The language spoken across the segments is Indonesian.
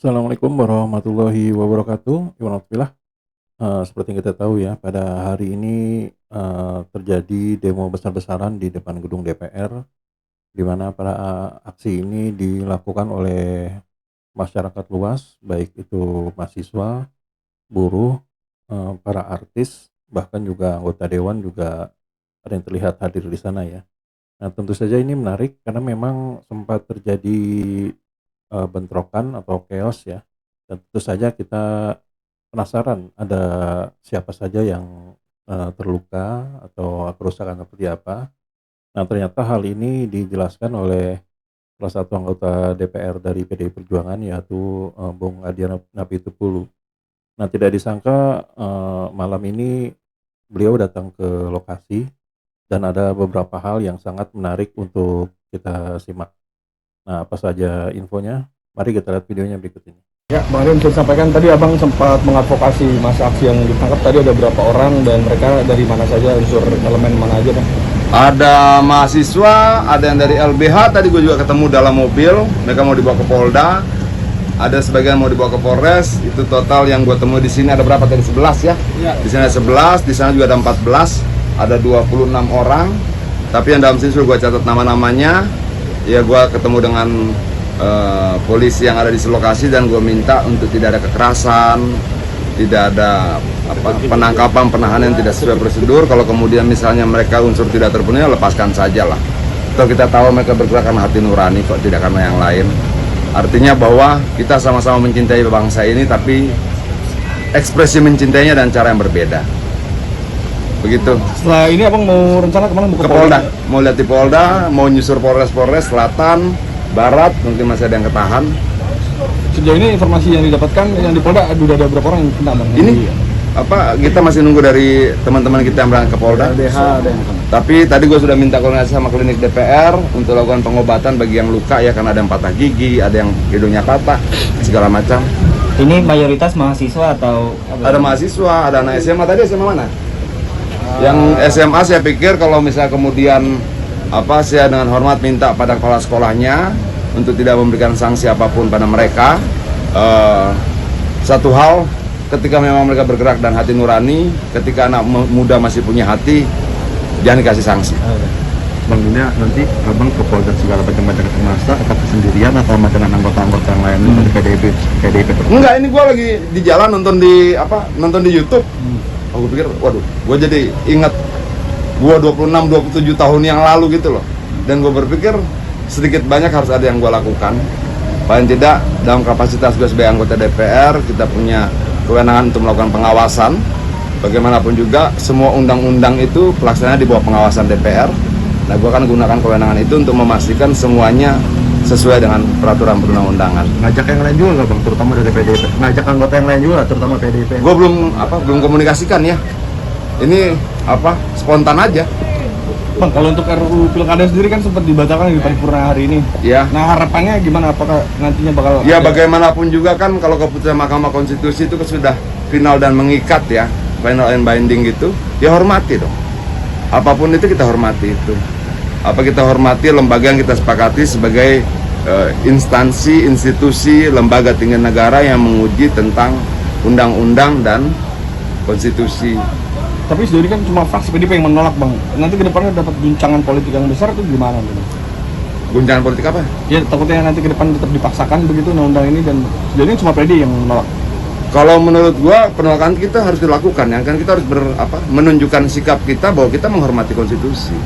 Assalamualaikum warahmatullahi wabarakatuh. Alhamdulillah, seperti yang kita tahu ya, pada hari ini terjadi demo besar-besaran di depan gedung DPR, di mana aksi ini dilakukan oleh masyarakat luas, baik itu mahasiswa, buruh, para artis, bahkan juga anggota dewan juga ada yang terlihat hadir di sana ya. Nah, tentu saja ini menarik karena memang sempat terjadi bentrokan atau chaos ya, dan tentu saja kita penasaran ada siapa saja yang terluka atau kerusakan seperti apa. Nah, ternyata hal ini dijelaskan oleh salah satu anggota DPR dari PDI Perjuangan, yaitu Bung Adian Napitupulu. Nah, tidak disangka malam ini beliau datang ke lokasi dan ada beberapa hal yang sangat menarik untuk kita simak. Nah, apa saja infonya? Mari kita lihat videonya berikut ini. Ya, Bang Adrian, bisa sampaikan tadi Abang sempat mengadvokasi masa aksi yang ditangkap tadi ada berapa orang dan mereka dari mana saja, unsur elemen mana aja, Bang? Ada mahasiswa, ada yang dari LBH, tadi gue juga ketemu dalam mobil, mereka mau dibawa ke Polda, ada sebagian mau dibawa ke Polres. Itu total yang gue temui di sini ada berapa tadi? 11 ya? Iya. Di sini ada 11, di sana juga ada 14, ada 26 orang. Tapi yang dalam sini sudah gue catat nama-namanya. Ya, gue ketemu dengan polisi yang ada di lokasi dan gue minta untuk tidak ada kekerasan, tidak ada penangkapan, penahanan yang tidak sesuai prosedur. Kalau kemudian misalnya mereka unsur tidak terpenuhi, lepaskan saja lah. Kalau kita tahu mereka bergerak karena hati nurani kok, tidak karena yang lain. Artinya bahwa kita sama-sama mencintai bangsa ini, tapi ekspresi mencintainya dan cara yang berbeda. Begitu. Setelah ini Abang mau rencana kemana? Ke Polda, mau lihat di Polda, mau nyusur Polres Selatan, Barat, mungkin masih ada yang ketahan. Sejauh ini informasi yang didapatkan yang di Polda sudah ada berapa orang yang kena, Bang? Ini kita masih nunggu dari teman-teman kita yang berangkat ke Polda. LBH ada yang kena. Tapi tadi gue sudah minta koordinasi sama klinik DPR untuk lakukan pengobatan bagi yang luka ya, karena ada yang patah gigi, ada yang hidungnya patah, segala macam. Ini mayoritas mahasiswa atau apa? Ada mahasiswa, ada anak SMA. Tadi SMA mana? Yang SMA saya pikir kalau misalnya kemudian saya dengan hormat minta pada kepala sekolahnya untuk tidak memberikan sanksi apapun pada mereka. Satu hal, ketika memang mereka bergerak dan hati nurani, ketika anak muda masih punya hati, jangan dikasih sanksi. Bang, ini nanti Abang ke Polda segala macam masa atau sendirian atau dengan anggota-anggota yang lain dari PDIP? Enggak, ini gue lagi di jalan nonton di YouTube. Aku pikir, waduh, gue jadi ingat gue 26-27 tahun yang lalu gitu loh. Dan gue berpikir sedikit banyak harus ada yang gue lakukan. Paling tidak dalam kapasitas gue sebagai anggota DPR, kita punya kewenangan untuk melakukan pengawasan. Bagaimanapun juga semua undang-undang itu pelaksanaan di bawah pengawasan DPR. Nah, gue akan gunakan kewenangan itu untuk memastikan semuanya sesuai dengan peraturan perundang-undangan. Ngajak yang lain juga nggak, Bang, terutama dari PDIP? Ngajak anggota yang lain juga, terutama PDIP? Gue belum komunikasikan ya. Ini spontan aja. Bang, kalau untuk RUU Pilkada sendiri kan sempat dibatalkan di paripurna hari ini. Ya. Nah, harapannya gimana? Apakah nantinya bakal Ya, bagaimanapun juga kan kalau keputusan Mahkamah Konstitusi itu sudah final dan mengikat ya, final and binding gitu, ya hormati dong. Apapun itu kita hormati itu. Kita hormati lembaga yang kita sepakati sebagai instansi, institusi, lembaga tinggi negara yang menguji tentang undang-undang dan konstitusi. Tapi sejauh ini kan cuma fraksi PDIP yang menolak, Bang. Nanti ke depannya dapat guncangan politik yang besar itu gimana, Bang? Guncangan politik apa? Ya, takutnya nanti ke depan tetap dipaksakan begitu undang-undang ini dan sejauh ini cuma PDIP yang menolak. Kalau menurut gua penolakan kita harus dilakukan ya, kan kita harus menunjukkan sikap kita bahwa kita menghormati konstitusi.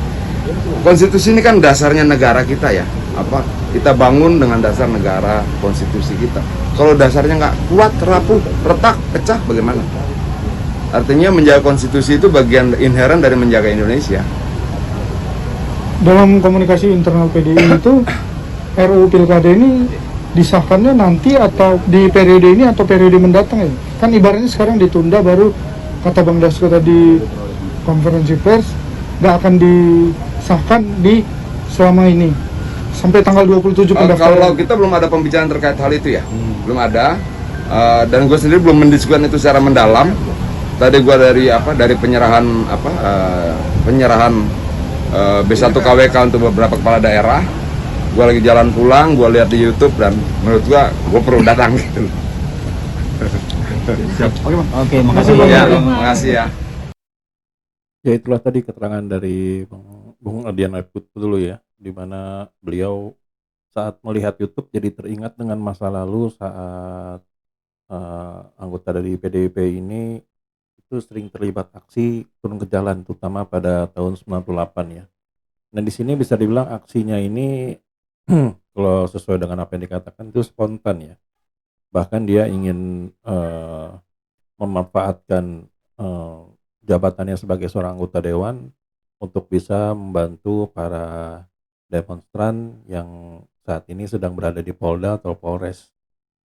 Konstitusi ini kan dasarnya negara kita ya. Kita bangun dengan dasar negara, konstitusi kita. Kalau dasarnya nggak kuat, rapuh, retak, pecah, bagaimana? Artinya menjaga konstitusi itu bagian inheren dari menjaga Indonesia. Dalam komunikasi internal PDI itu RUU Pilkada ini disahkannya nanti atau di periode ini atau periode mendatang ya? Kan ibaratnya sekarang ditunda, baru kata Bang Dasko tadi konferensi pers nggak akan disahkan di selama ini sampai tanggal 27 pendaftaran. Kalau kita belum ada pembicaraan terkait hal itu ya, belum ada. Dan gue sendiri belum mendiskusikan itu secara mendalam. Tadi gue dari penyerahan B1 KWK untuk beberapa kepala daerah. gue lagi jalan pulang, gue lihat di YouTube dan menurut gue perlu datang gitu. Siap. Oke Bang. Oke, makasih. Ya, makasih ya. Ya itulah tadi keterangan dari Bung Adian Eput dulu ya, di mana beliau saat melihat YouTube jadi teringat dengan masa lalu saat anggota dari PDIP ini itu sering terlibat aksi turun ke jalan, terutama pada tahun 98 ya. Dan di sini bisa dibilang aksinya ini kalau sesuai dengan apa yang dikatakan itu spontan ya. Bahkan dia ingin memanfaatkan jabatannya sebagai seorang anggota dewan untuk bisa membantu para demonstran yang saat ini sedang berada di Polda atau Polres.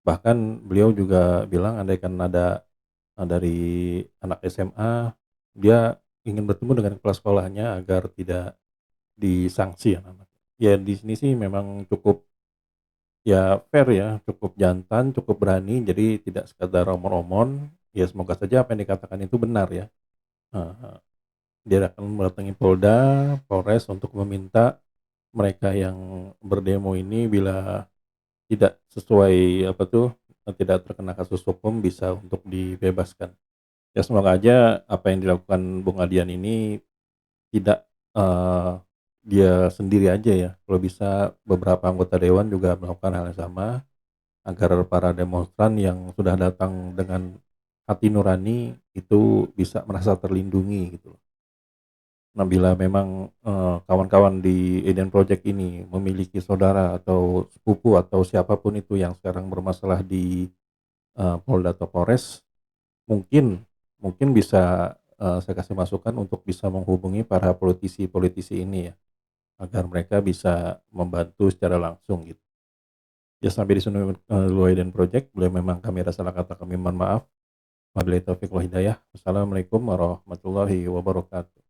Bahkan beliau juga bilang andaikan ada dari anak SMA, dia ingin bertemu dengan kepala sekolahnya agar tidak disanksi anak-anak. Ya di sini sih memang cukup ya fair ya, cukup jantan, cukup berani, jadi tidak sekadar omon-omon. Ya semoga saja apa yang dikatakan itu benar ya. Eh, Dia akan mendatangi Polda, Polres untuk meminta mereka yang berdemo ini bila tidak sesuai apa tuh tidak terkena kasus hukum bisa untuk dibebaskan. Ya semoga aja apa yang dilakukan Bung Adian ini tidak dia sendiri aja ya. Kalau bisa beberapa anggota dewan juga melakukan hal yang sama agar para demonstran yang sudah datang dengan hati nurani itu bisa merasa terlindungi gitu. Nah, bila memang kawan-kawan di Eden Project ini memiliki saudara atau sepupu atau siapapun itu yang sekarang bermasalah di Polda atau Polres, mungkin mungkin bisa saya kasih masukan untuk bisa menghubungi para politisi-politisi ini ya, agar mereka bisa membantu secara langsung gitu. Ya sampai di sini dulu Eden Project, boleh memang kami ada salah kata kami mohon maaf. Wabillahi taufiq wal hidayah. Wassalamualaikum warahmatullahi wabarakatuh.